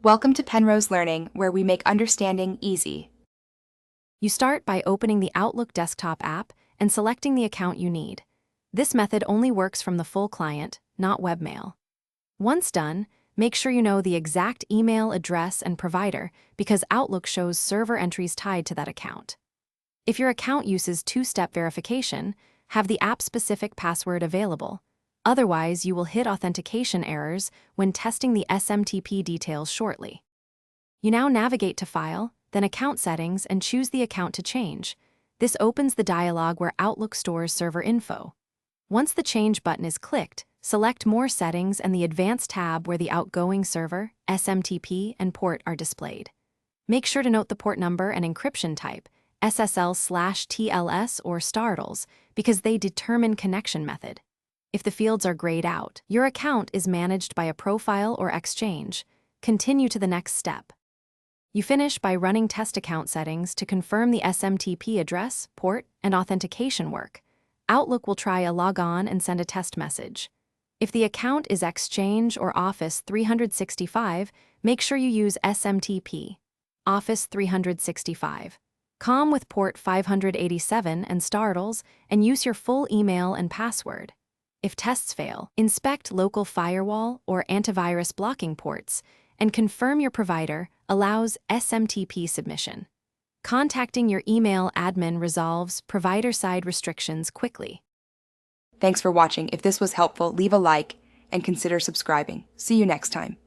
Welcome to Penrose Learning, where we make understanding easy. You start by opening the Outlook desktop app and selecting the account you need. This method only works from the full client, not webmail. Once done, make sure you know the exact email address and provider because Outlook shows server entries tied to that account. If your account uses two-step verification, have the app-specific password available. Otherwise, you will hit authentication errors when testing the SMTP details shortly. You now navigate to File, then Account Settings, and choose the account to change. This opens the dialog where Outlook stores server info. Once the Change button is clicked, select More Settings and the Advanced tab where the outgoing server, SMTP, and port are displayed. Make sure to note the port number and encryption type, SSL/TLS or STARTLES, because they determine connection method. If the fields are grayed out, your account is managed by a profile or exchange. Continue to the next step. You finish by running test account settings to confirm the SMTP address, port, and authentication work. Outlook will try a log on and send a test message. If the account is Exchange or Office 365, make sure you use SMTP, Office 365. Com with port 587 and STARTLES, and use your full email and password. If tests fail, inspect local firewall or antivirus blocking ports and confirm your provider allows SMTP submission. Contacting your email admin resolves provider-side restrictions quickly. Thanks for watching. If this was helpful, leave a like and consider subscribing. See you next time.